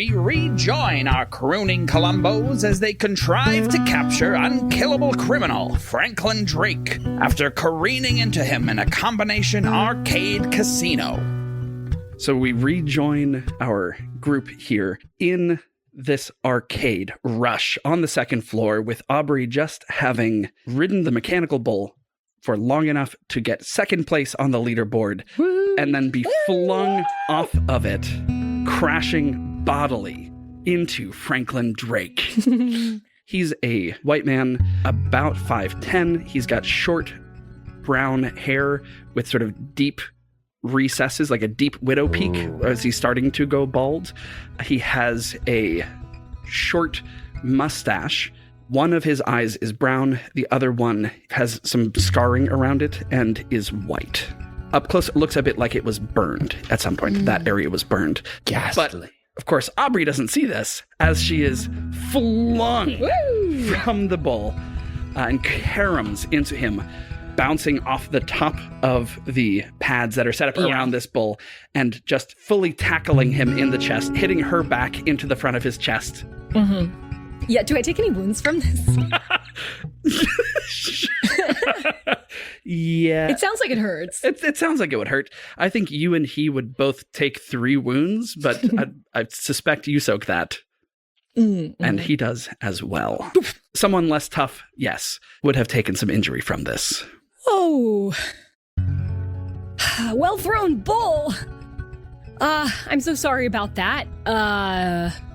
we rejoin our crooning Columbos as they contrive to capture unkillable criminal Franklin Drake after careening into him in a combination arcade casino. So we rejoin our group here in this arcade rush on the second floor, with Aubrey just having ridden the mechanical bull for long enough to get second place on the leaderboard and then be flung off of it, crashing bodily into Franklin Drake. He's a white man, about 5'10". He's got short brown hair with sort of deep recesses, like a deep widow peak as he's starting to go bald. He has a short mustache. One of his eyes is brown. The other one has some scarring around it and is white. Up close, it looks a bit like it was burned at some point. That area was burned. Ghastly. But, of course, Aubrey doesn't see this as she is flung from the bull and caroms into him, bouncing off the top of the pads that are set up around this bull and just fully tackling him in the chest, hitting her back into the front of his chest. Yeah, do I take any wounds from this? Yeah. It sounds like it hurts. It sounds like it would hurt. I think you and he would both take 3 wounds, but I suspect you soak that. And he does as well. Someone less tough, yes, would have taken some injury from this. Oh. Well thrown, bull. I'm so sorry about that.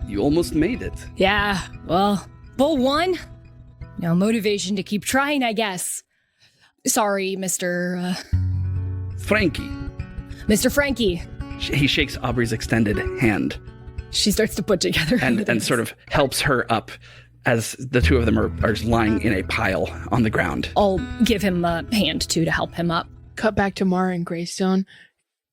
You almost made it. Yeah, well, bull won. No motivation to keep trying, I guess. Sorry, Mr. Frankie. Mr. Frankie. He shakes Aubrey's extended hand. She starts to put together and sort of helps her up as the two of them are lying in a pile on the ground. I'll give him a hand, too, to help him up. Cut back to Mara and Greystone.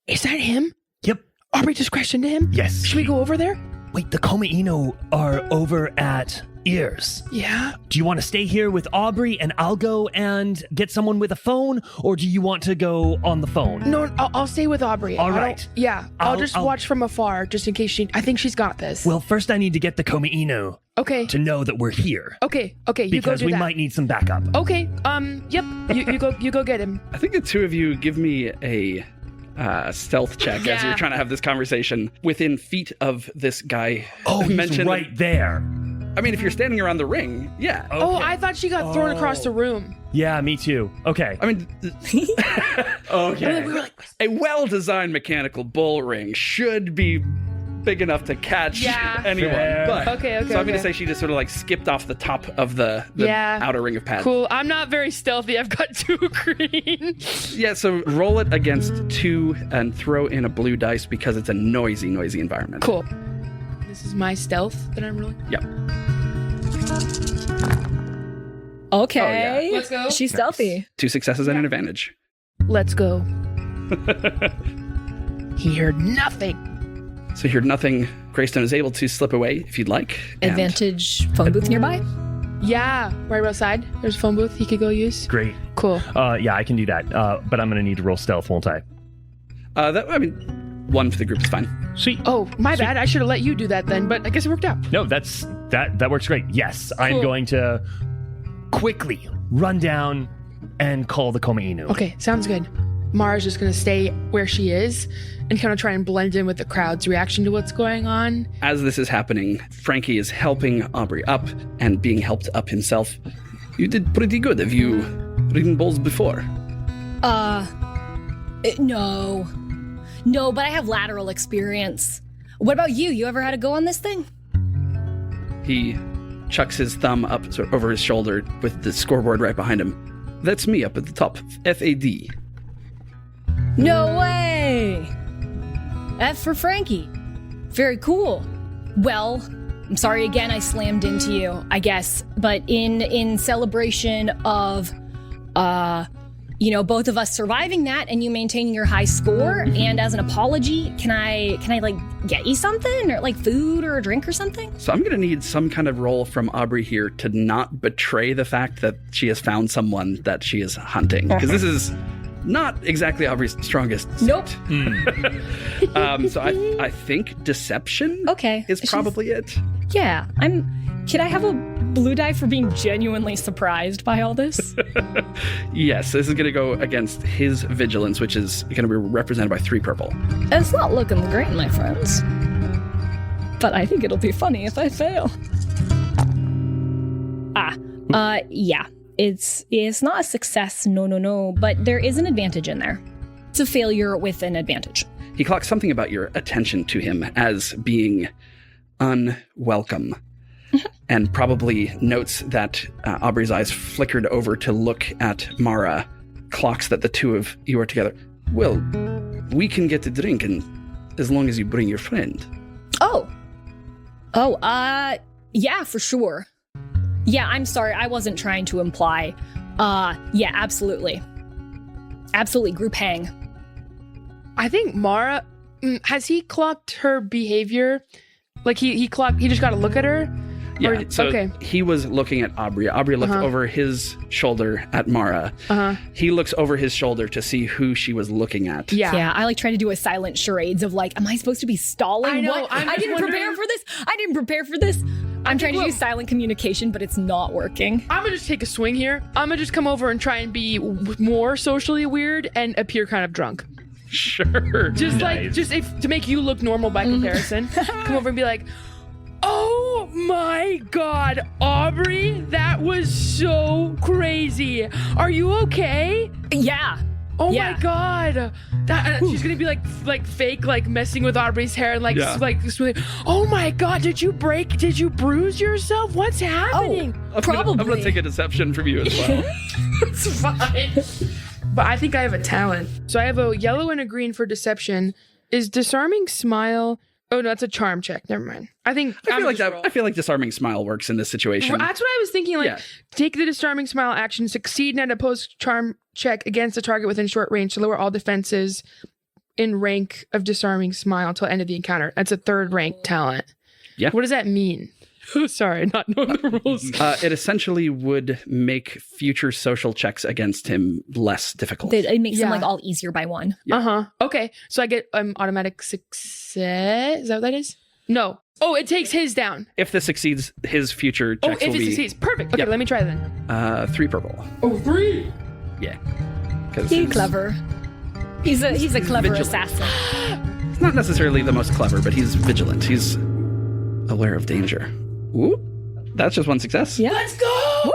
Is that him? Yep. Aubrey just crashed into him? Yes. Should we go over there? Wait, the Koma Inu are over at Ears. Yeah. Do you want to stay here with Aubrey and I'll go and get someone with a phone, or do you want to go on the phone? No, I'll stay with Aubrey. All right. I'll just watch from afar, just in case I think she's got this. Well, first I need to get the Koma Inu to know that we're here. Okay, you go do that. Because we might need some backup. Okay, yep, you go get him. I think the two of you give me a stealth check as you're trying to have this conversation within feet of this guy. Oh, he's right there. I mean, if you're standing around the ring, yeah. Okay. Oh, I thought she got thrown across the room. Yeah, me too. Okay. I mean, Okay. A well-designed mechanical bull ring should be big enough to catch anyone. Fair. But, Okay. So I'm going to say she just sort of like skipped off the top of the outer ring of pads. Cool. I'm not very stealthy. I've got 2 green. Yeah, so roll it against 2 and throw in a blue dice because it's a noisy environment. Cool. This is my stealth that I'm rolling. Yep. Okay. Let's go. She's stealthy. 2 successes and an advantage. Let's go. He heard nothing. So you heard nothing. Greystone is able to slip away if you'd like. Advantage phone booth nearby? Yeah, right outside. There's a phone booth he could go use. Great. Cool. Yeah, I can do that. But I'm going to need to roll stealth, won't I? 1 for the group is fine. Sweet. Oh, my bad. I should have let you do that then, but I guess it worked out. No, that works great. Yes, I'm Cool. going to quickly run down and call the Koma Inu. Okay, sounds good. Mara's just going to stay where she is and kind of try and blend in with the crowd's reaction to what's going on. As this is happening, Frankie is helping Aubrey up and being helped up himself. You did pretty good. Have you ridden bulls before? No. No, but I have lateral experience. What about you? You ever had to go on this thing? He chucks his thumb up sort of over his shoulder with the scoreboard right behind him. That's me up at the top. FAD. No way! F for Frankie. Very cool. Well, I'm sorry again I slammed into you, I guess. But in celebration of, both of us surviving that and you maintaining your high score, and as an apology, can I like get you something or like food or a drink or something? So I'm going to need some kind of role from Aubrey here to not betray the fact that she has found someone that she is hunting. Because this is not exactly Aubrey's strongest. Nope. So I think deception Okay. is probably it. Yeah. Can I have a blue die for being genuinely surprised by all this? Yes, this is going to go against his vigilance, which is going to be represented by 3 purple. It's not looking great, my friends. But I think it'll be funny if I fail. Yeah. It's not a success, no, but there is an advantage in there. It's a failure with an advantage. He clocks something about your attention to him as being unwelcome, and probably notes that Aubrey's eyes flickered over to look at Mara, clocks that the two of you are together. Well, we can get a drink, and as long as you bring your friend. Yeah, for sure. Yeah, I'm sorry, I wasn't trying to imply. Yeah, absolutely. Absolutely, group hang. I think Mara, has he clocked her behavior? Like he just got to look at her? Yeah, Or- so okay. he was looking at Aubrey. Aubrey looked over his shoulder at Mara. He looks over his shoulder to see who she was looking at. Yeah. I try to do a silent charades of like, am I supposed to be stalling? I know, What? I'm I just didn't prepare wondering- for this. I didn't prepare for this. I'm trying to do look- silent communication, but it's not working. I'm gonna just take a swing here. I'm gonna just come over and try and be more socially weird and appear kind of drunk. Sure. Just Nice. to make you look normal by comparison. Come over and be like, oh my god, Aubrey, that was so crazy. Are you okay? Yeah. Oh Yeah. my god. She's gonna be like fake, like messing with Aubrey's hair and like Yeah. smoothing. Oh my god, did you bruise yourself? What's happening? I'm Probably. gonna take a deception from you as well. It's fine. But I think I have a talent. So I have a yellow and a green for deception. Is disarming smile? Oh no, that's a charm check. Never mind. I I feel like disarming smile works in this situation. That's what I was thinking. Like, Yeah. take the disarming smile action, succeed in an opposed charm check against a target within short range to lower all defenses in rank of disarming smile until end of the encounter. That's a 3rd rank talent. Yeah. What does that mean? Sorry, not knowing the rules. It essentially would make future social checks against him less difficult. It makes them Yeah. like all easier by 1. Okay, so I get automatic success. Is that what that is? No. Oh, it takes his down. If this succeeds, his future Oh, checks if will it be succeeds, perfect. Okay, Yep. let me try then. 3 purple. Oh, 3. Yeah. 'Cause He's clever. He's a clever Vigilant. assassin. He's not necessarily the most clever, but he's vigilant. He's aware of danger. Ooh, that's just 1 success. Yeah. Let's go!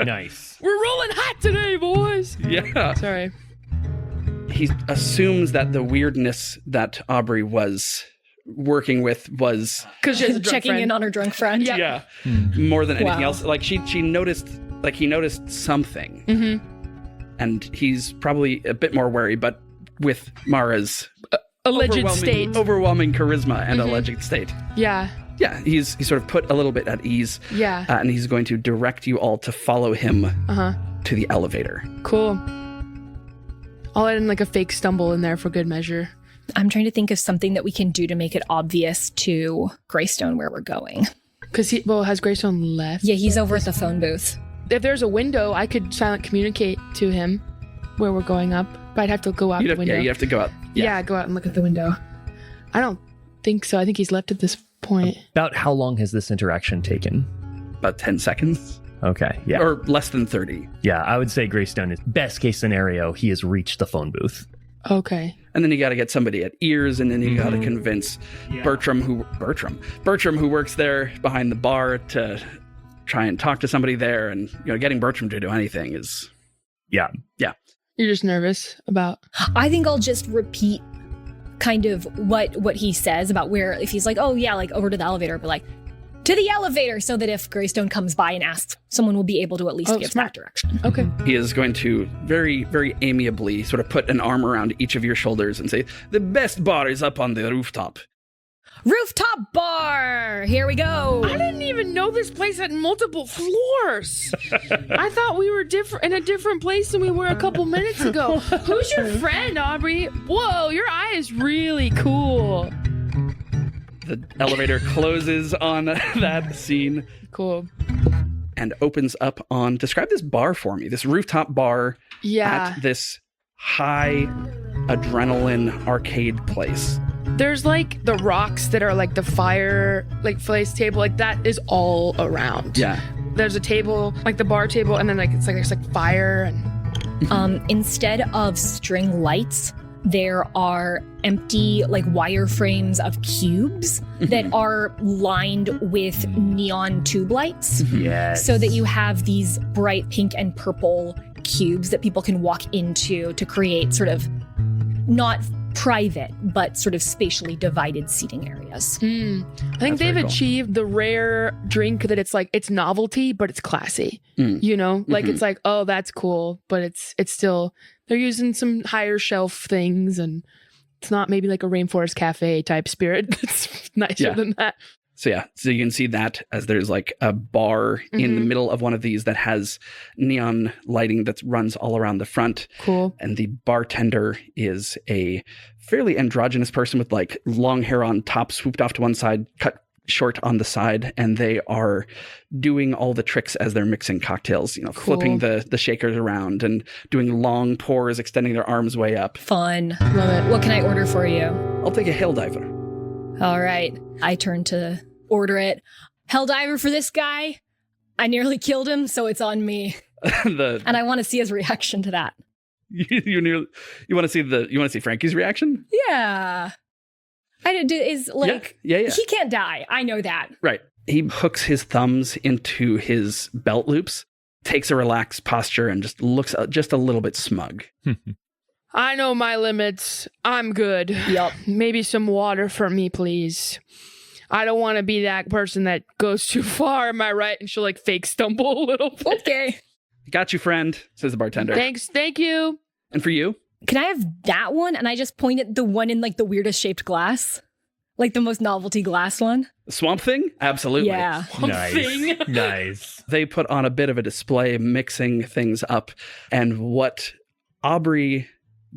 Nice. We're rolling hot today, boys. Yeah. Sorry. He assumes that the weirdness that Aubrey was working with was Because she has a drunk Checking friend. in on her drunk friend. Yeah. more than anything Wow. else. Like she noticed, like he noticed something, and he's probably a bit more wary. But with Mara's Alleged state. overwhelming charisma and alleged state, Yeah. yeah, he's sort of put a little bit at ease. Yeah. And he's going to direct you all to follow him to the elevator. Cool. I'll add in like a fake stumble in there for good measure. I'm trying to think of something that we can do to make it obvious to Greystone where we're going. Because has Greystone left? Yeah, he's over at the phone booth. If there's a window, I could silent communicate to him where we're going up. But I'd have to go out the window. Yeah, you have to go out. Yeah, go out and look at the window. I don't think so. I think he's left at this point. About how long has this interaction taken? About 10 seconds. Okay, yeah. Or less than 30. Yeah, I would say Greystone is best case scenario, he has reached the phone booth. Okay. And then you got to get somebody at ears, and then you got to convince Bertram, who works there behind the bar, to try and talk to somebody there. And getting Bertram to do anything is Yeah. You're just nervous about... I think I'll just repeat kind of what he says about where, if he's like, oh yeah, like over to the elevator, but like, to the elevator, so that if Greystone comes by and asks, someone will be able to at least give smart. that direction. Okay. He is going to very, very amiably sort of put an arm around each of your shoulders and say, "The best bar is up on the rooftop." Rooftop bar! Here we go! I didn't even know this place had multiple floors. I thought we were in a different place than we were a couple minutes ago. Who's your friend, Aubrey? Whoa, your eye is really cool. The elevator closes on that scene Cool. and opens up on, describe this bar for me, this rooftop bar Yeah. at this high adrenaline arcade place. There's like the rocks that are like the fire, like place table, like that is all around. Yeah. There's a table, like the bar table, and then like it's like there's like fire and Instead of string lights, there are empty like wireframes of cubes that are lined with neon tube lights. Yes. So that you have these bright pink and purple cubes that people can walk into to create sort of not private, but sort of spatially divided seating areas. I think That's they've very cool. achieved the rare drink that it's like it's novelty, but it's classy. You know, like it's like, oh, that's cool, but it's still they're using some higher shelf things, and it's not maybe like a Rainforest Cafe type spirit. It's nicer than that. So yeah, so you can see that as there's like a bar in the middle of one of these that has neon lighting that runs all around the front. Cool. And the bartender is a fairly androgynous person with like long hair on top, swooped off to one side, cut short on the side, and they are doing all the tricks as they're mixing cocktails, you know, flipping the shakers around and doing long pours, extending their arms way up. Fun. Love it. What can I order for you? I'll take a hail diver. All right. I turn to order it. Helldiver for this guy. I nearly killed him, so it's on me. And I want to see his reaction to that. You want to see Frankie's reaction? Yeah. Is like Yeah. he can't die. I know that. Right. He hooks his thumbs into his belt loops, takes a relaxed posture, and just looks just a little bit smug. I know my limits. I'm good. Yup. Maybe some water for me, please. I don't want to be that person that goes too far. Am I right? And she'll like fake stumble a little bit. Okay. Got you, friend, says the bartender. Thanks. Thank you. And for you? Can I have that one? And I just point at the one in like the weirdest shaped glass, like the most novelty glass one. Swamp Thing? Absolutely. Yeah. Nice. Nice. They put on a bit of a display, mixing things up. And what Aubrey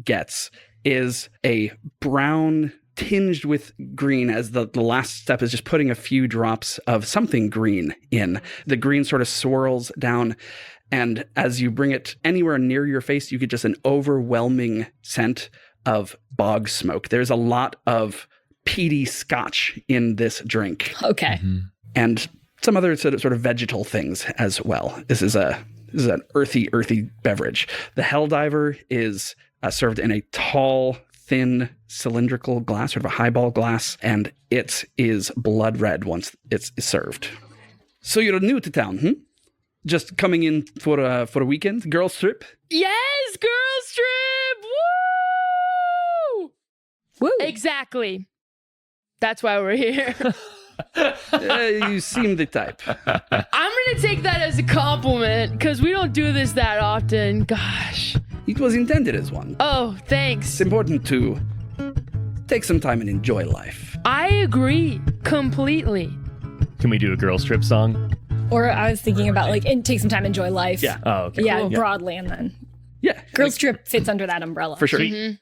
gets is a brown tinged with green, as the last step is just putting a few drops of something green in. The green sort of swirls down, and as you bring it anywhere near your face, you get just an overwhelming scent of bog smoke. There's a lot of peaty scotch in this drink. Okay. And some other sort of vegetal things as well. This is an earthy beverage. The Helldiver is served in a tall, thin, cylindrical glass, sort of a highball glass, and it is blood red once it's served. So you're new to town, Just coming in for a weekend, girls trip? Yes, girls trip. Woo! Woo. Exactly. That's why we're here. You seem the type. I'm going to take that as a compliment because we don't do this that often. Gosh. It was intended as one. Oh, thanks. It's important to take some time and enjoy life. I agree completely. Can we do a girls trip song? Or I was thinking about like, and take some time, enjoy life. Yeah. Oh, okay. Yeah, Cool. broadly, and then Yeah. girls trip fits under that umbrella. For sure. Mm-hmm.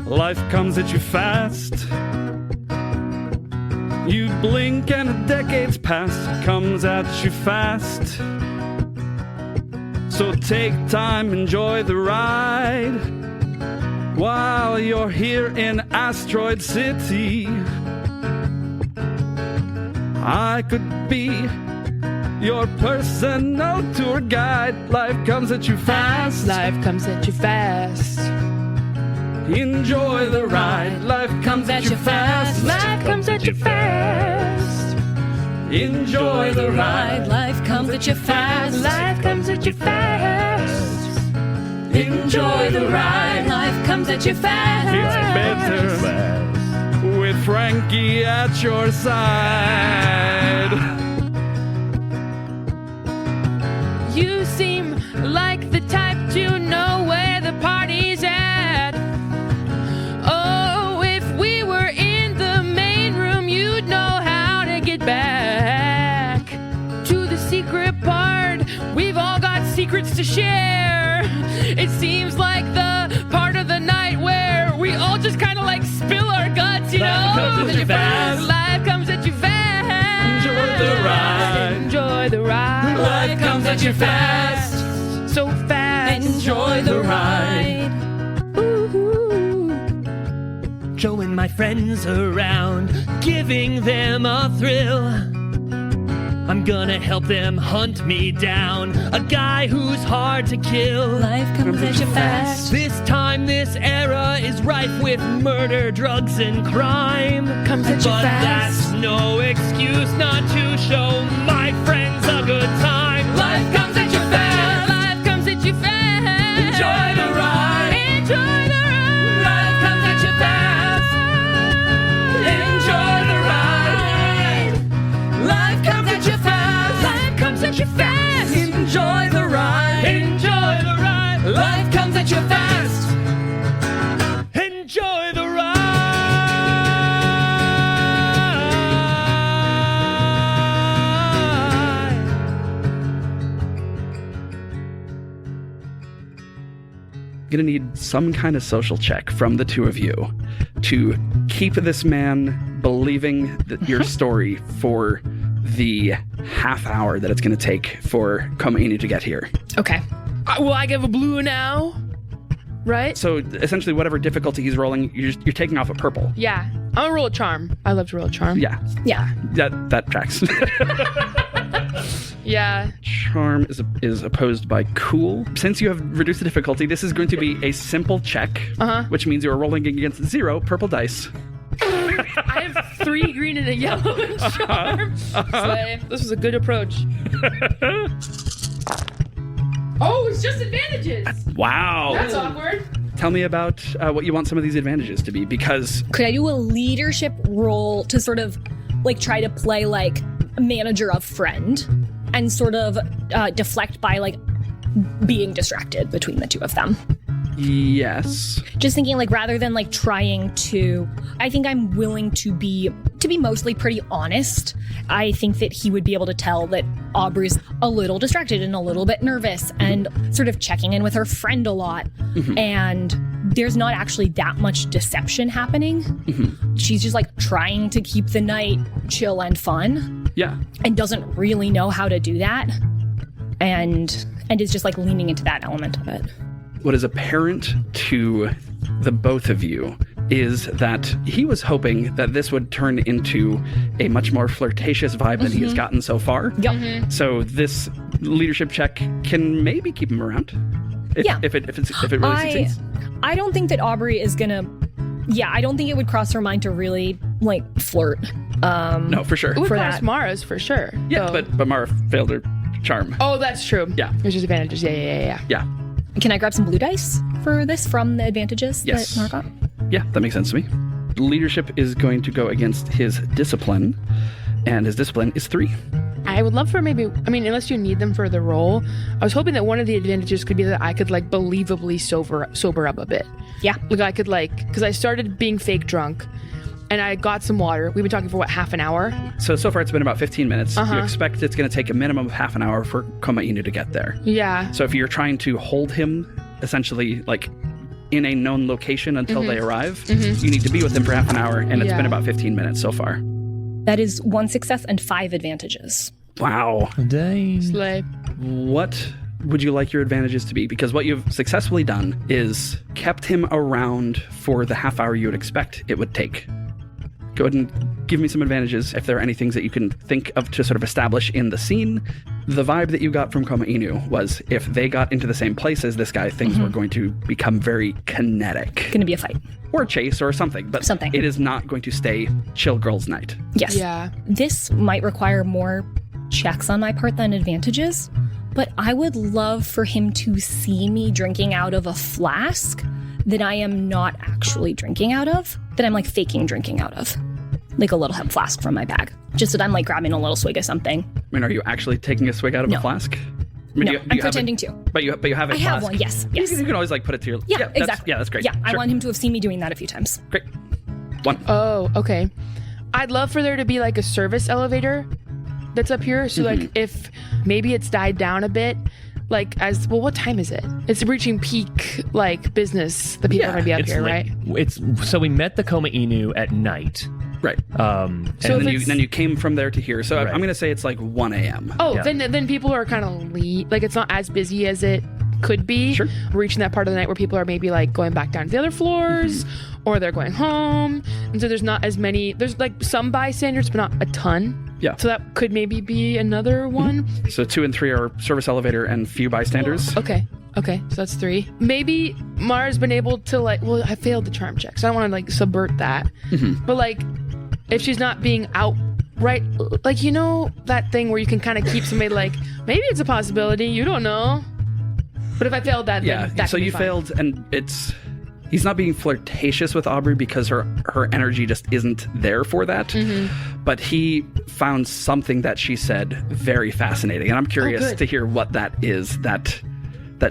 Life comes at you fast. You blink and a decade's past. Comes at you fast. So take time, enjoy the ride. While you're here in Asteroid City, I could be your personal tour guide. Life comes at you fast. Life comes at you fast. Enjoy the ride. Life comes at you fast. Life comes at you fast. Enjoy the ride. Life comes at you fast. Life comes at you fast. Enjoy the ride. Life comes at you fast. It's better with Frankie at your side. You seem like the type to know where the party's at. Oh, if we were in the main room, you'd know how to get back to the secret part. We've all got secrets to share. It seems like the part of the night where we all just kind of like spill our guts you know that you're fast. Life comes at you fast. Enjoy the ride. Enjoy the ride. Life comes at you fast. So fast. Enjoy the ride. Showing my friends around, giving them a thrill. I'm gonna help them hunt me down, a guy who's hard to kill. Life comes at you fast. This time, this era is rife with murder, drugs, and crime. Comes at you But fast. that's no excuse not to show my friends a good time. Life comes at you fast. Life comes at you fast. Enjoy the ride. Enjoy the ride. Life comes at you fast. Enjoy the ride. Life comes at you fast. Life comes at you fast. Enjoy the ride. Enjoy the ride. Life comes at you fast. Enjoy the ride. Gonna need some kind of social check from the two of you to keep this man believing that your story for the half hour that it's gonna take for Komainu to get here. Okay. Will I give a blue now? Right? So essentially, whatever difficulty he's rolling, you're taking off a purple. Yeah. I'm gonna roll a charm. I love to roll a charm. Yeah, Yeah. that tracks. Yeah. Charm is opposed by cool. Since you have reduced the difficulty, this is going to be a simple check, which means you are rolling against 0 purple dice. I have 3 green and a yellow in charm. Slay. This was a good approach. Oh, it's just advantages. Wow. That's awkward. Tell me about what you want some of these advantages to be, because Could I do a leadership role to sort of like try to play like manager of friend and sort of deflect by like being distracted between the two of them? yes. Just thinking like rather than like trying to, I think I'm willing to be mostly pretty honest. I think that he would be able to tell that Aubrey's a little distracted and a little bit nervous and sort of checking in with her friend a lot. And there's not actually that much deception happening. She's just like trying to keep the night chill and fun Yeah. and doesn't really know how to do that. And is just like leaning into that element of it. What is apparent to the both of you is that he was hoping that this would turn into a much more flirtatious vibe than he has gotten so far. Yep. So this leadership check can maybe keep him around. If it really succeeds. I don't think that Aubrey is gonna. Yeah, I don't think it would cross her mind to really like flirt. No, for sure. It would For cross that. Mara's for sure. Yeah, though. but Mara failed her charm. Oh, that's true. Yeah. There's just advantages. Yeah. Yeah. Can I grab some blue dice for this from the advantages Yes. that Mara got? Yeah, that makes sense to me. Leadership is going to go against his discipline, and his discipline is 3. I would love for unless you need them for the role, I was hoping that one of the advantages could be that I could like believably sober up a bit. Yeah. Like I could because I started being fake drunk and I got some water. We've been talking for half an hour? So far it's been about 15 minutes. You expect it's going to take a minimum of half an hour for Komainu to get there. Yeah. So if you're trying to hold him essentially like in a known location until they arrive, you need to be with him for half an hour, and it's been about 15 minutes so far. That is 1 success and 5 advantages. Wow. Dang. Slay. What would you like your advantages to be? Because what you've successfully done is kept him around for the half hour you would expect it would take. Go ahead and give me some advantages if there are any things that you can think of to sort of establish in the scene. The vibe that you got from Komainu was if they got into the same place as this guy, things were going to become very kinetic. Gonna be a fight. Or a chase or something, but Something. it is not going to stay chill girls' night. Yes. Yeah. This might require more checks on my part than advantages, but I would love for him to see me drinking out of a flask that I am not actually drinking out of, that I'm like faking drinking out of. Like a little hemp flask from my bag. Just that I'm like grabbing a little swig of something. I mean, are you actually taking a swig out of a No. flask? I mean, No, do I'm you have pretending to. But you have a I flask. have one, yes. You can always like put it to your... Yeah, exactly. That's great. Yeah, I Sure. want him to have seen me doing that a few times. Great. 1. Oh, okay. I'd love for there to be like a service elevator that's up here. So like if maybe it's died down a bit, like as well, what time is it? It's reaching peak like business. The people are gonna be up It's here, like- right? So we met the Koma Inu at night. Right. And So And if then you came from there to here. So Right. I'm going to say it's like 1 a.m. Oh, Yeah. then people are kind of like it's not as busy as it could be. Sure. We're reaching that part of the night where people are maybe like going back down to the other floors or they're going home. And so there's not as many, there's like some bystanders, but not a ton. Yeah. So that could maybe be another one. So 2 and 3 are service elevator and few bystanders. Okay. So that's 3. Maybe Mara's been able to like, well, I failed the charm check, so I don't want to like subvert that. But like, if she's not being outright, like, you know, that thing where you can kind of keep somebody like, maybe it's a possibility, you don't know. But if I failed that, Yeah. then that So can be you fine. failed, and he's not being flirtatious with Aubrey because her energy just isn't there for that. But he found something that she said very fascinating, and I'm curious good. to hear what that is that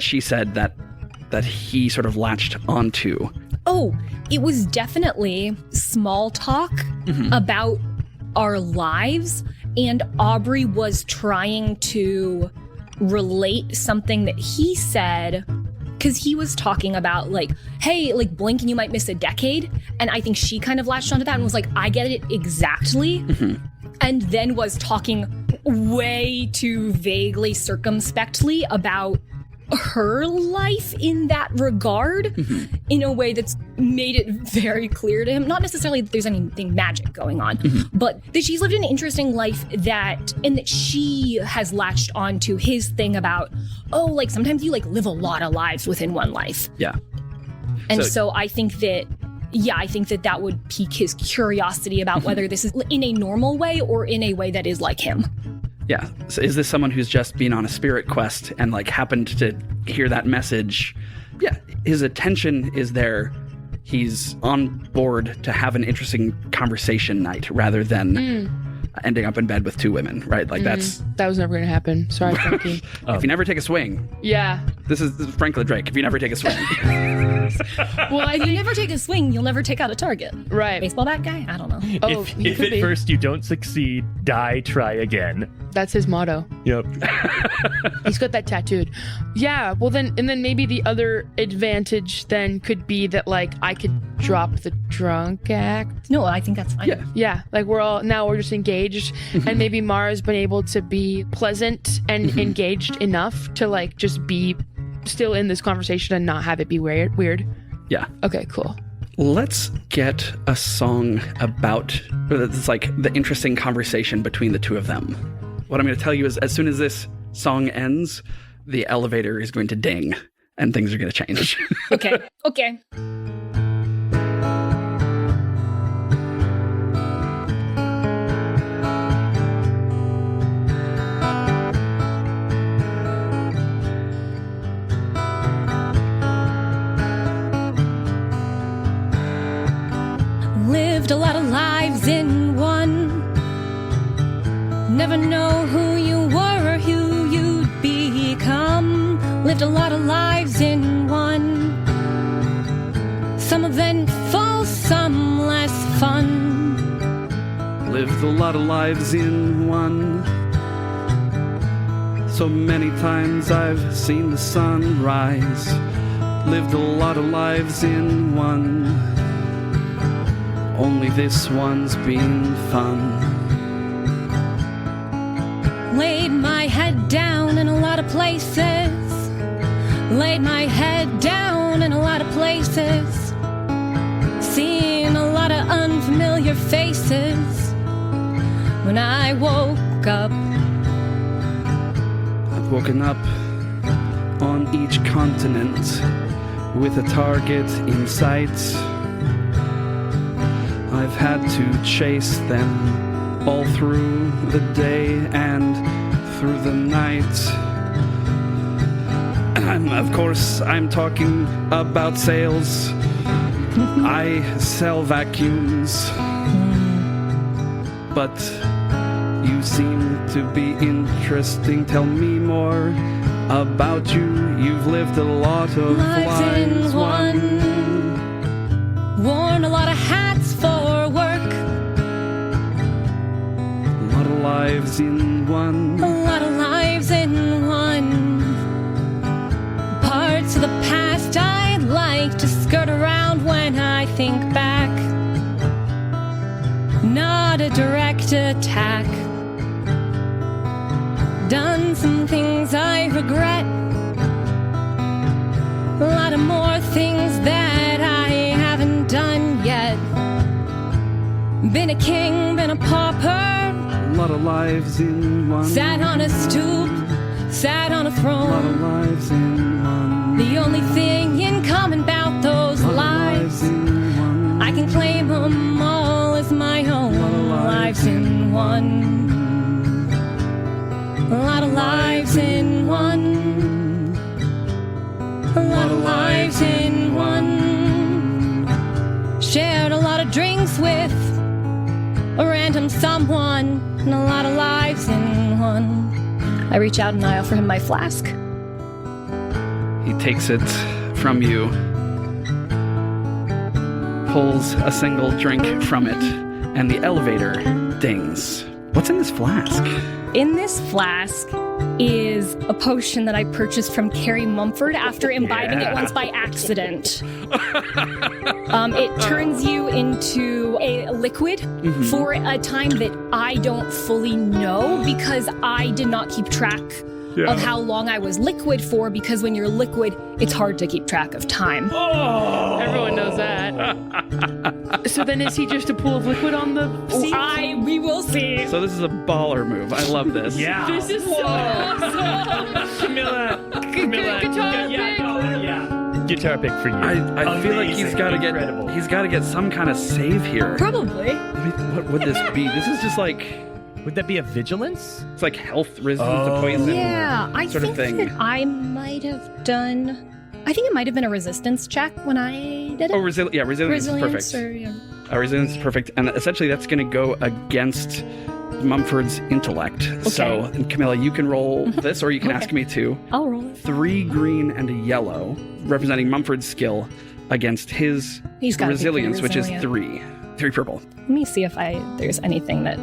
she said that he sort of latched onto. Oh, it was definitely small talk about our lives, and Aubrey was trying to relate something that he said, because he was talking about like, hey, like blink and you might miss a decade, and I think she kind of latched onto that and was like, I get it exactly, and then was talking way too vaguely, circumspectly about her life in that regard in a way that's made it very clear to him, not necessarily that there's anything magic going on, but that she's lived an interesting life and that she has latched onto his thing about, oh, like sometimes you like live a lot of lives within one life. Yeah. And So- so I think that that would pique his curiosity about whether this is in a normal way or in a way that is like him. Yeah. So is this someone who's just been on a spirit quest and like happened to hear that message? Yeah. His attention is there. He's on board to have an interesting conversation night rather than ending up in bed with 2 women, right? Like that was never going to happen. Sorry, Frankie. if you never take a swing, Yeah. this is Franklin Drake. If you never take a swing. Well, I If you think, never take a swing, you'll never take out a target. right. Baseball bat guy? I don't know. Oh, if he if could at be. first you don't succeed, die, try again. That's his motto. Yep. He's got that tattooed. Yeah, well then maybe the other advantage then could be that like I could drop the drunk act. No, I think that's fine. Yeah. Yeah, like we're just engaged and maybe Mara's been able to be pleasant and engaged enough to like just be still in this conversation and not have it be weird. Yeah. Okay, cool. Let's get a song about it's like the interesting conversation between the 2 of them. What I'm going to tell you is as soon as this song ends, the elevator is going to ding and things are going to change. Okay. Lived a lot of lives in one. Never know who you were or who you'd become. Lived a lot of lives in one. Some eventful, some less fun. Lived a lot of lives in one. So many times I've seen the sun rise. Lived a lot of lives in one. Only this one's been fun. Laid my head down in a lot of places. Laid my head down in a lot of places. Seen a lot of unfamiliar faces. When I woke up, I've woken up on each continent with a target in sight. I've had to chase them all through the day and through the night. Of course, I'm talking about sales. I sell vacuums. But you seem to be interesting. Tell me more about you. You've lived a lot of lives in one. Worn a lot of hats for work. A lot of lives in one. A lot of lives in one. when I think back. Not a direct attack. Done some things I regret. A lot of more things that I haven't done yet. Been a king, been a pauper. A lot of lives in one. Sat on a stoop, sat on a A lot of throne. lives in one. The only thing in common about those A lot of lives lives, in one. I can claim them all as my own. Lives in one. A lot of lives in one. A lot of lives in one. Shared a lot of drinks with a random someone. And a lot of lives in one. I reach out and I offer him my flask. He takes it from you, pulls a single drink from it, and the elevator dings. What's in this flask? In this flask is a potion that I purchased from Carrie Mumford after imbibing it once by accident. It turns you into a liquid for a time that I don't fully know because I did not keep track of how long I was liquid for, because when you're liquid, it's hard to keep track of time. Everyone knows that. So then is he just a pool of liquid on the seat? We will see. So this is a baller move. I love this. Yeah. This is so awesome. Camilla. Guitar pick. Yeah. Guitar pick for you. I feel like he's got to Incredible. get some kind of save here. Probably. What would this be? This is just like, Would that be a vigilance? it's like health resistance to poison. Yeah, I sort of think thing. that I might have done. I think it might have been a resistance check when I did it. Oh, resilience is Resilience perfect. or, yeah. Resilience is perfect, and essentially that's going to go against Mumford's intellect. So, Camilla, you can roll this, or you can ask me to. I'll roll it. 3 green and a yellow, representing Mumford's skill, against his He's gotta be pretty resilience, which is resilient. 3 purple. Let me see if there's anything that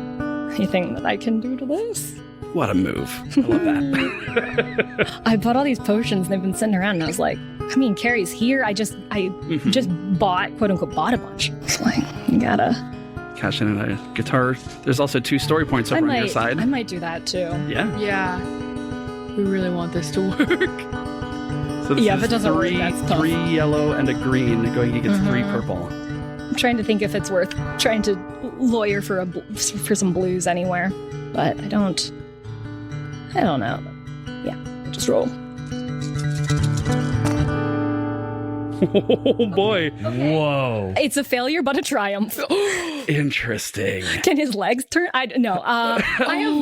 I can do to this. What a move! I love that. I bought all these potions and they've been sitting around, and I was like, I mean, Carrie's here. I just bought, quote unquote, bought a bunch. It's like, you gotta. Cash in a guitar. There's also 2 story points over on your side. I might do that too. Yeah. Yeah. We really want this to work. So this Yeah, is if it doesn't work, that's tough. 3 yellow and a green, going against 3 purple. I'm trying to think if it's worth trying to lawyer for some blues anywhere, but I don't know. Yeah, just roll. Oh boy. Whoa. It's a failure, but a triumph. Interesting. Can his legs turn?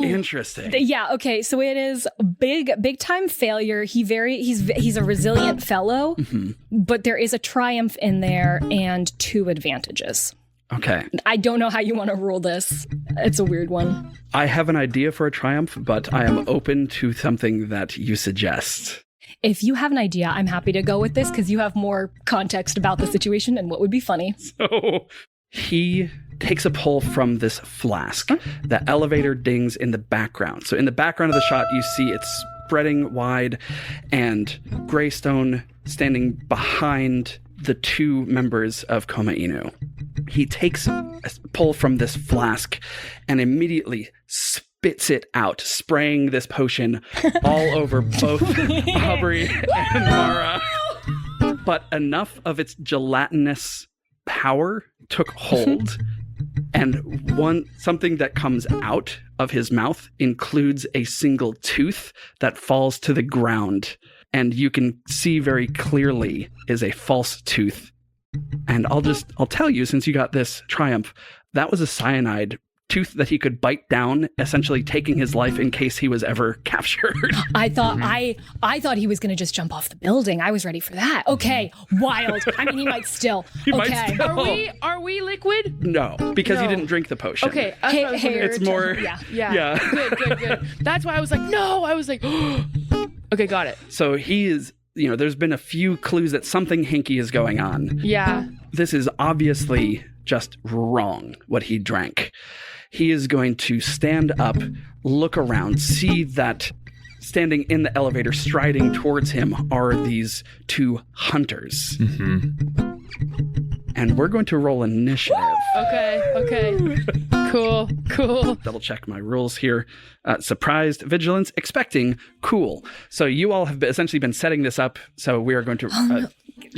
Interesting. Yeah. Okay. So it is big time failure. He's a resilient fellow, but there is a triumph in there and 2 advantages. Okay. I don't know how you want to rule this. It's a weird one. I have an idea for a triumph, but I am open to something that you suggest. If you have an idea, I'm happy to go with this because you have more context about the situation and what would be funny. So he takes a pull from this flask. The elevator dings in the background. So in the background of the shot, you see it's spreading wide and Greystone standing behind the 2 members of Koma Inu. He takes a pull from this flask and immediately spits it out, spraying this potion all over both Aubrey and Mara. But enough of its gelatinous power took hold, and something that comes out of his mouth includes a single tooth that falls to the ground, and you can see very clearly is a false tooth. And I'll tell you, since you got this triumph, that was a cyanide tooth that he could bite down, essentially taking his life in case he was ever captured. I thought he was going to just jump off the building. I was ready for that. Okay, wild. I mean, he might still. Okay. Are we liquid? No, because No. he didn't drink the potion. Okay. that's what I was wondering. It's more... Yeah. Yeah. Good. That's why I was like, no. I was like, okay, got it. So he is, there's been a few clues that something hinky is going on. Yeah. This is obviously just wrong, what he drank. He is going to stand up, look around, see that standing in the elevator, striding towards him, are these 2 hunters. and we're going to roll initiative. Okay. Cool. Double check my rules here. Surprised, vigilance, expecting, cool. So you all have essentially been setting this up. So we are going to.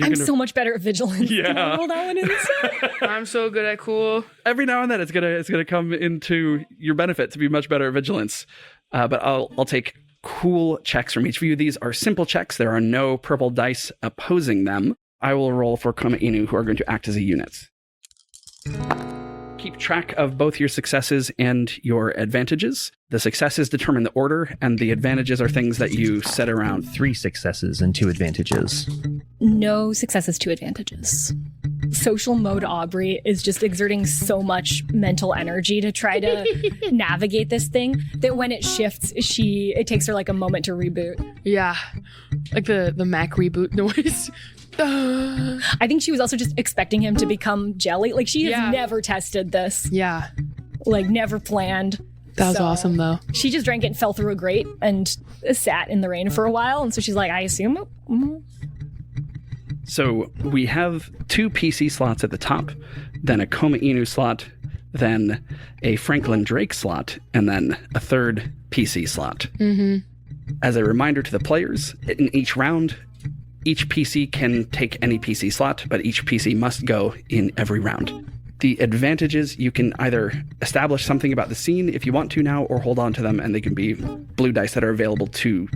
I'm so much better at vigilance. Yeah. Can I roll that one instead? I'm so good at cool. Every now and then it's gonna come into your benefit to be much better at vigilance. But I'll take cool checks from each of you. These are simple checks. There are no purple dice opposing them. I will roll for Koma Inu, who are going to act as a unit. Keep track of both your successes and your advantages. The successes determine the order, and the advantages are things that you set around. 3 successes and 2 advantages. No successes, 2 advantages. Social mode Aubrey is just exerting so much mental energy to try to navigate this thing that when it shifts, it takes her like a moment to reboot. Yeah. Like the Mac reboot noise. I think she was also just expecting him to become jelly. Like, she has never tested this. Yeah. Like, never planned. That was awesome, though. She just drank it and fell through a grate and sat in the rain for a while. And so she's like, I assume. So we have 2 PC slots at the top, then a Koma Inu slot, then a Franklin Drake slot, and then a 3rd PC slot. Mm-hmm. As a reminder to the players, in each round, each PC can take any PC slot, but each PC must go in every round. The advantages, you can either establish something about the scene if you want to now, or hold on to them, and they can be blue dice that are available to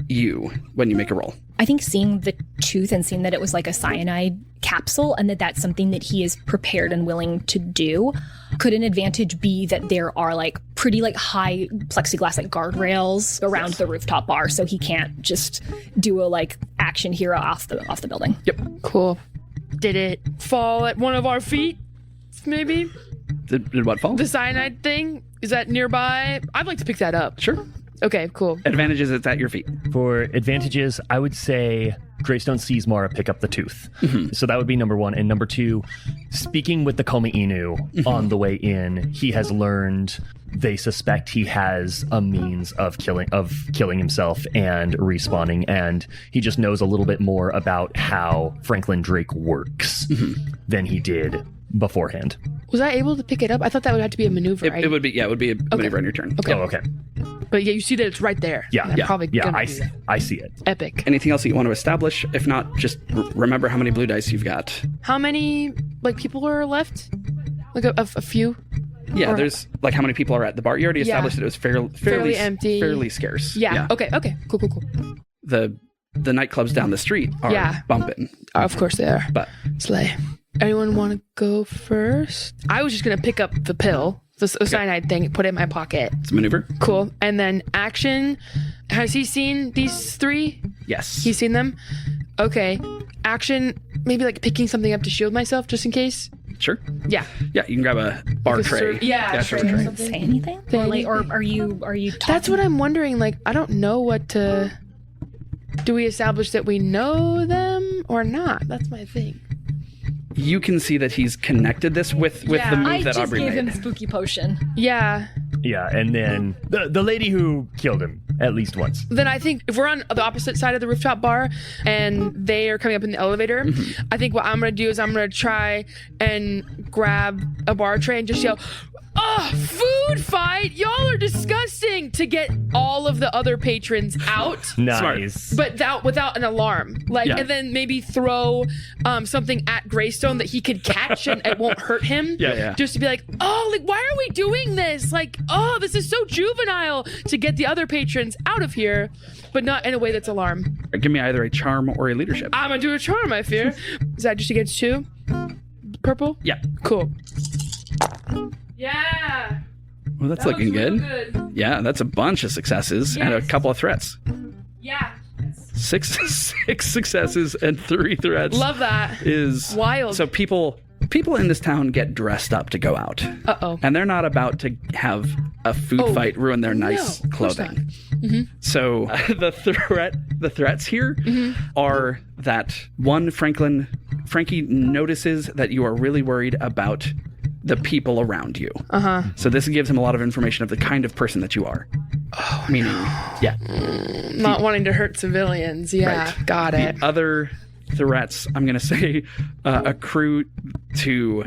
you when you make a roll. I think seeing the tooth and seeing that it was like a cyanide capsule and that that's something that he is prepared and willing to do. Could an advantage be that there are like pretty like high plexiglass like guardrails around the rooftop bar, so he can't just do a like action hero off the building? Yep. Cool. Did it fall at one of our feet? Maybe? Did what fall? The cyanide thing? Is that nearby? I'd like to pick that up. Sure. Okay, cool. Advantages, it's at your feet. For advantages, I would say Greystone sees Mara pick up the tooth. Mm-hmm. So that would be number 1. And number 2, speaking with the Koma Inu on the way in, he has learned they suspect he has a means of killing himself and respawning, and he just knows a little bit more about how Franklin Drake works than he did beforehand. Was I able to pick it up? I thought that would have to be a maneuver. It would be a maneuver on your turn. Okay. Oh, okay. But yeah, you see that it's right there. Yeah, I'm probably gonna do that. I see it. Epic. Anything else that you want to establish? If not, just remember how many blue dice you've got. How many like people are left? Like a few? Yeah, Or- there's like how many people are at the bar. You already established that it was fairly empty. fairly scarce. Yeah. Okay. Cool. The nightclubs down the street are bumping. Of course they are. But Slay. Anyone want to go first? I was just going to pick up the pill, the cyanide thing, put it in my pocket. it's a maneuver. Cool. And then action. Has he seen these 3? Yes. He's seen them? Okay. Action, maybe like picking something up to shield myself just in case. Sure. Yeah. Yeah, you can grab a bar Like a tray. serve- yeah, sure, tray or tray. something. Say anything? Or, like, or are you talking? That's what I'm wondering. Like, I don't know what to... Do we establish that we know them or not? That's my thing. You can see that he's connected this with the move I that just Aubrey gave made. him spooky potion. Yeah. Yeah, and then the lady who killed him at least once. Then I think if we're on the opposite side of the rooftop bar and they are coming up in the elevator, I think what I'm going to do is I'm going to try and grab a bar tray and just yell, "Oh, food fight! Y'all are disgusting!" to get all of the other patrons out. Nice. But without an alarm. Like, Yeah. and then maybe throw something at Greystone that he could catch and it won't hurt him. Yeah. Just to be like, oh, like, why are we doing this? Like, oh, this is so juvenile, to get the other patrons out of here, but not in a way that's alarm. Give me either a charm or a leadership. I'm gonna do a charm, I fear. Is that just against 2? Purple? Yeah. Cool. Yeah. Well, that's That looking looks good. really good. Yeah, that's a bunch of successes and a Yes. couple of threats. Yeah. 6 successes and 3 threats. Love that. Is Wild. So people in this town get dressed up to go out. Uh-oh. And they're not about to have a food fight ruin their nice No, of course clothing. So the threats here are that one, Frankie notices that you are really worried about the people around you. So this gives him a lot of information of the kind of person that you are. Oh, meaning, yeah. Not wanting to hurt civilians. Yeah, Right. got it. The other threats, I'm going to say accrue to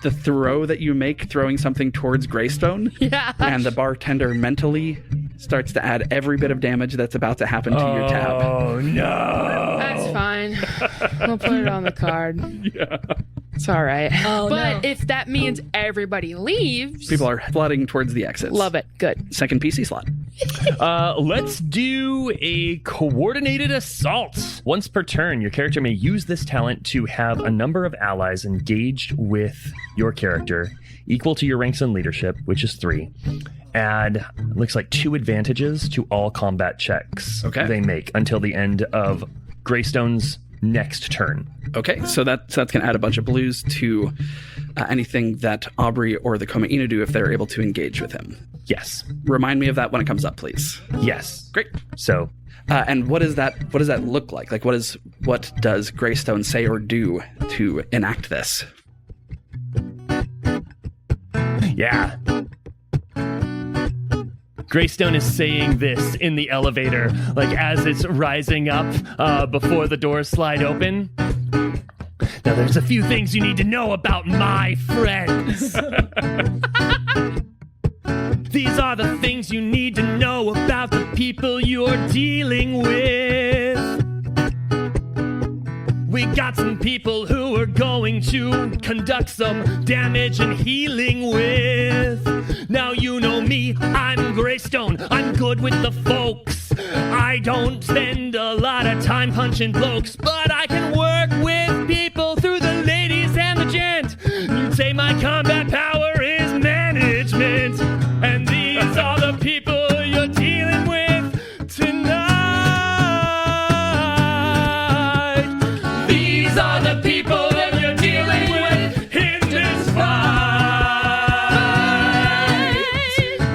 the throw that you make throwing something towards Greystone. Yeah. And the bartender mentally starts to add every bit of damage that's about to happen to your tab. Oh, no. That's fine. We'll put it on the card. Yeah. It's all right. Oh, but no. if that means everybody leaves... People are flooding towards the exits. Love it. Good. Second PC slot. Let's do a coordinated assault. Once per turn, your character may use this talent to have a number of allies engaged with your character equal to your ranks in leadership, which is 3. Add, looks like 2 advantages to all combat checks they make until the end of Greystone's next turn. Okay, so that's going to add a bunch of blues to anything that Aubrey or the Koma Inu do if they're able to engage with him. Yes. Remind me of that when it comes up, please. Yes. Great. So, and what does that look like? Like, what does Greystone say or do to enact this? yeah. Greystone is saying this in the elevator, like as it's rising up before the doors slide open. Now, there's a few things you need to know about my friends. These are the things you need to know about the people you're dealing with. We got some people who are going to conduct some damage and healing with. Now you know me, I'm Greystone, I'm good with the folks. I don't spend a lot of time punching blokes, but I can work with people through the ladies and the gent. You'd say my combat power is management, and these are the people you're dealing with tonight. These are the people that you're dealing with in this fight.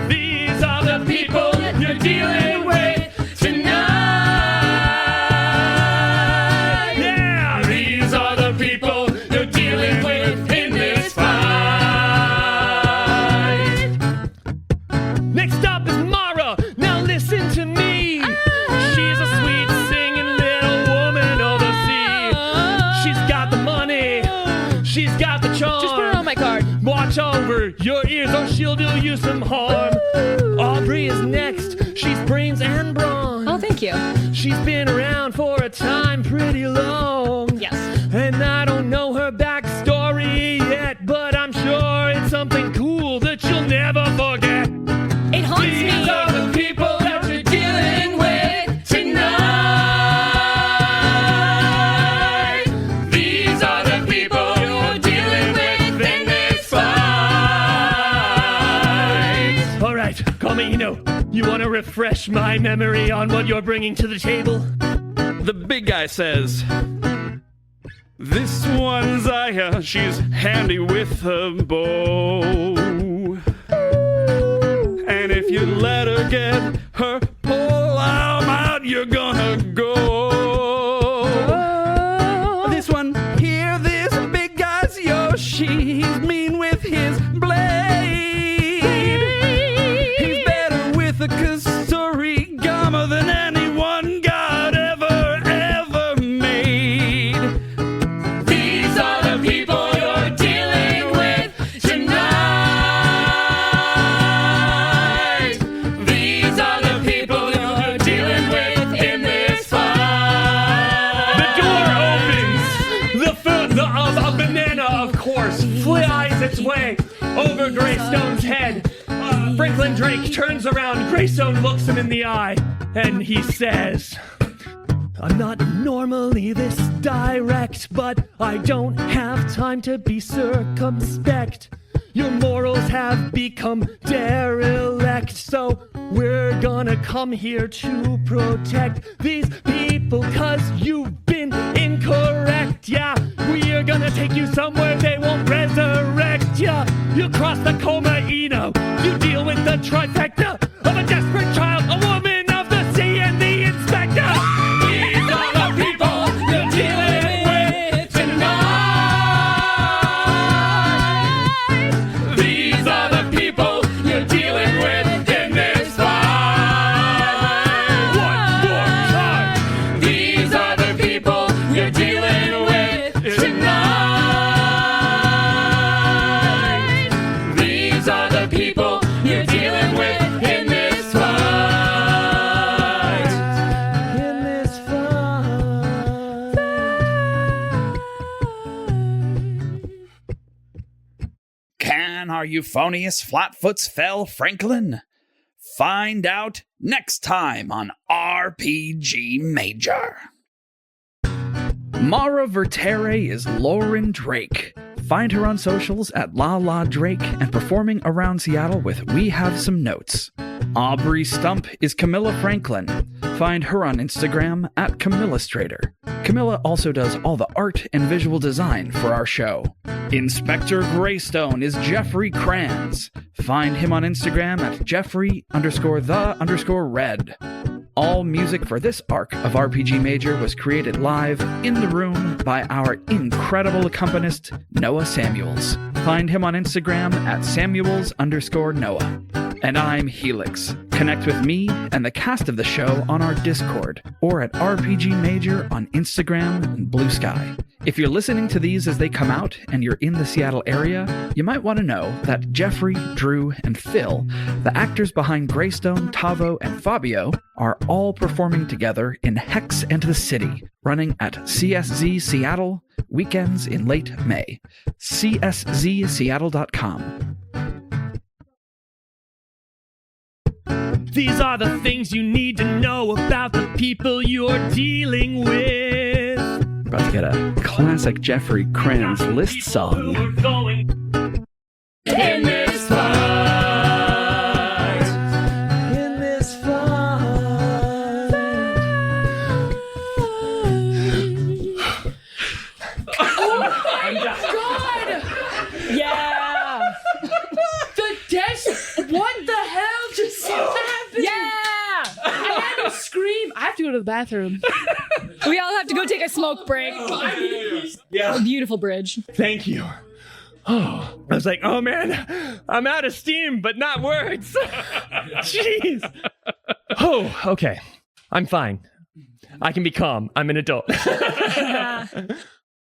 These are the people you're dealing with tonight. Yeah, these are the people you're dealing with in this fight. Next up is Mara. Now listen to me. She's a sweet singing little woman of the sea. She's got the money. She's got the charm. Just put it on my card. Watch over your ears or she'll do you some harm. Aubrey is next. She's brains and brawn. Oh, thank you. She's been around for a time pretty long. Yes. And I don't know her backstory yet, but I'm sure it's something cool that you'll never forget. It haunts These me. are the people that you're dealing with tonight. These are the people you're dealing with in this fight. All right, Kamino, you want to refresh my memory on what you're bringing to the table? The big guy says, "This one's Zaya, she's handy with a bow. And if you let her get her pole arm out, you're gonna go. This one here, this big guy's Yoshi, he's mean with his blade. He's better with a Kusarigama than anyone God ever made. These are the people you're dealing with tonight. These are the people you're dealing with in this fight." The door opens. A banana, of course, flies its way over Greystone's head. Franklin Drake turns around. Greystone looks him in the eye, and he says, "I'm not normally this direct, but I don't have time to be circumspect. Your morals have become derelict, so we're gonna come here to protect these people, 'cause you've been incorrect. Yeah, we're gonna take you somewhere they won't resurrect ya. You cross the Koma Inu, you deal with the trifecta of a desperate child, a woman of the sea, and the inspector. These are the people you're dealing with tonight. These are the people you're dealing with in this fight. One more time. These are the people you're dealing with. people you're dealing with in this fight. In this fight. Can our euphonious flatfoots fell Franklin? Find out next time on RPG Major. Mara Vertere is Lauren Drake. Find her on socials at La Drake and performing around Seattle with We Have Some Notes. Aubrey Stump is Camilla Franklin. Find her on Instagram at Camillastrator. Camilla also does all the art and visual design for our show. Inspector Greystone is Jeffrey Kranz. Find him on Instagram at Jeffrey_the_red. All music for this arc of RPG Major was created live in the room by our incredible accompanist, Noah Samuels. Find him on Instagram at Samuels_Noah. And I'm Helix. Connect with me and the cast of the show on our Discord or at RPG Major on Instagram and Blue Sky. If you're listening to these as they come out and you're in the Seattle area, you might want to know that Jeffrey, Drew, and Phil, the actors behind Greystone, Tavo, and Fabio, are all performing together in Hex and the City, running at CSZ Seattle, weekends in late May. CSZSeattle.com. These are the things you need to know about the people you're dealing with. About to get a classic Jeffrey Kranz list song. In this fight. In this fight. God! Yeah! The desk. What the hell just happened? Yeah! I had to scream. I have to go to the bathroom. We all have to go take a smoke break. Yeah. A beautiful bridge. Thank you. Oh, I was like, oh man, I'm out of steam, but not words. Jeez. Oh, okay. I'm fine. I can be calm. I'm an adult.